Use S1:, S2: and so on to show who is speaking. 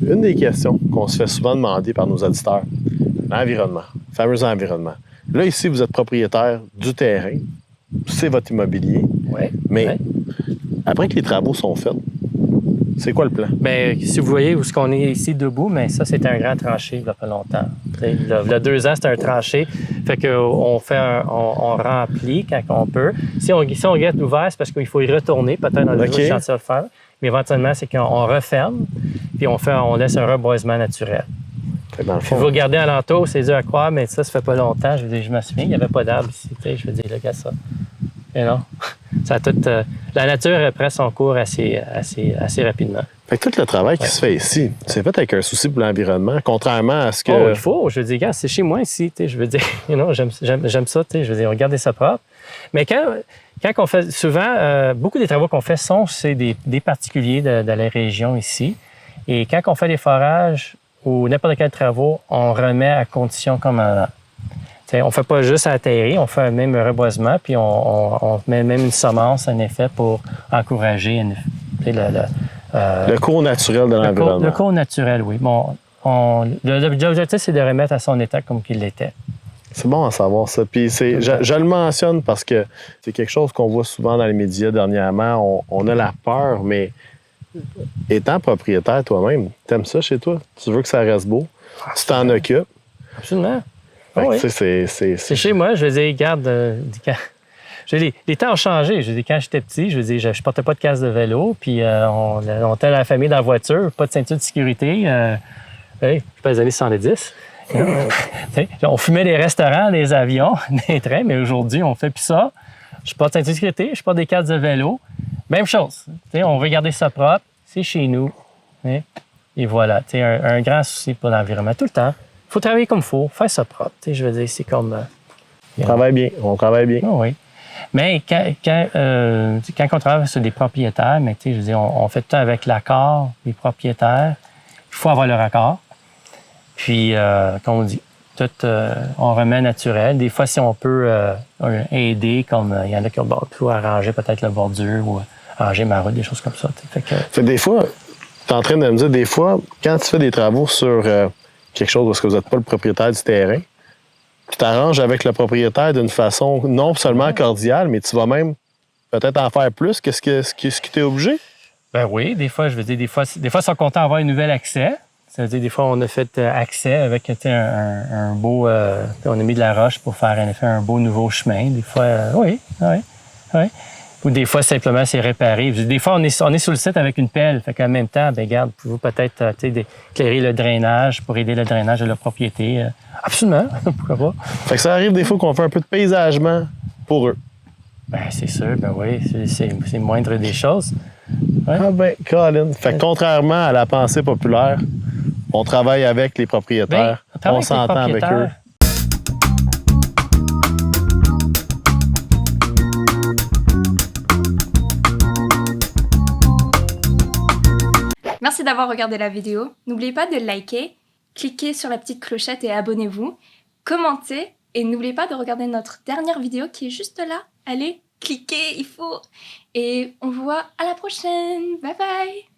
S1: Une des questions qu'on se fait souvent demander par nos auditeurs, l'environnement, le fameux environnement. Là, ici, vous êtes propriétaire du terrain, c'est votre immobilier,
S2: Oui.
S1: mais après que les travaux sont faits, c'est quoi le plan?
S2: Bien, si vous voyez où est-ce qu'on est ici debout, mais ça, c'était un grand tranché il n'y a pas longtemps. Il y a 2 ans, c'était un tranché. Fait qu'on on remplit quand on peut. Si on regarde ouvert, c'est parce qu'il faut y retourner, peut-être dans le chantier à le faire. Mais éventuellement, c'est qu'on referme, puis on laisse un reboisement naturel.
S1: Dans le fond,
S2: Puis vous regardez alentour, c'est dur à croire, mais ça fait pas longtemps. Je me souviens, il n'y avait pas d'arbres ici. Je veux dire, regarde ça. Et non, ça a tout, la nature reprend son cours assez rapidement.
S1: fait que tout le travail qui se fait ici, c'est fait avec un souci pour l'environnement, contrairement à ce que...
S2: Oh, il faut. Je veux dire, regarde, c'est chez moi ici. Je veux dire, j'aime ça. Je veux dire, regardez ça propre. Mais quand on fait... Souvent, beaucoup des travaux qu'on fait c'est des particuliers de la région ici. Et quand on fait des forages ou n'importe quel travaux, on remet à condition comme avant. On ne fait pas juste atterrir, on fait même un reboisement, puis on met même une semence, en effet, pour encourager
S1: le cours naturel de l'environnement.
S2: Le cours naturel, oui. Bon, l'objectif, c'est de remettre à son état comme qu'il l'était.
S1: C'est bon à savoir ça. Puis je le mentionne parce que c'est quelque chose qu'on voit souvent dans les médias dernièrement. On a la peur, mais étant propriétaire toi-même, t'aimes ça chez toi? Tu veux que ça reste beau? Tu t'en occupes?
S2: Absolument.
S1: Fait
S2: oui.
S1: C'est
S2: chez moi, je veux dire, regarde, les temps ont changé. Je veux dire, quand j'étais petit, je veux dire, je portais pas de casque de vélo, puis on était la famille dans la voiture, pas de ceinture de sécurité. Je sais pas, les années 70. On fumait des restaurants, des avions, des trains, mais aujourd'hui, on fait plus ça. Je porte ceinture de sécurité, je porte des casques de vélo. Même chose. On veut garder ça propre, c'est chez nous. Et voilà, un grand souci pour l'environnement tout le temps. Il faut travailler comme il faut, faire ça propre. Je veux dire, c'est comme...
S1: on travaille bien.
S2: Oh, oui. Mais quand on travaille sur des propriétaires, mais je veux dire, on fait tout avec l'accord des propriétaires. Il faut avoir leur accord. Puis, comme on dit, tout, on remet naturel. Des fois, si on peut aider, comme il y en a qui ont pu arranger peut-être la bordure ou arranger ma route, des choses comme ça.
S1: Fait des fois, tu es en train de me dire, des fois, quand tu fais des travaux sur quelque chose parce que vous n'êtes pas le propriétaire du terrain, tu t'arranges avec le propriétaire d'une façon non seulement cordiale, mais tu vas même peut-être en faire plus que ce que tu es obligé?
S2: Ben oui, des fois, je veux dire, des fois, ils sont contents d'avoir un nouvel accès. Ça veut dire, des fois, on a fait accès avec un beau... on a mis de la roche pour faire, en effet, un beau nouveau chemin. Des fois, oui. Ou des fois, simplement, c'est réparé. Des fois, on est sur le site avec une pelle. Fait qu'en même temps, bien, regarde, pouvez-vous peut-être éclairer le drainage pour aider le drainage de la propriété? Absolument, pourquoi pas.
S1: Fait que ça arrive des fois qu'on fait un peu de paysagement pour eux.
S2: Ben c'est sûr, ben oui, c'est le moindre des choses. Ouais.
S1: Ah ben, Colin. Fait que contrairement à la pensée populaire, on travaille avec les propriétaires, on s'entend avec eux.
S3: Merci d'avoir regardé la vidéo. N'oubliez pas de liker, cliquez sur la petite clochette et abonnez-vous, commentez et n'oubliez pas de regarder notre dernière vidéo qui est juste là. Allez, cliquez, il faut. Et on vous voit à la prochaine. Bye bye.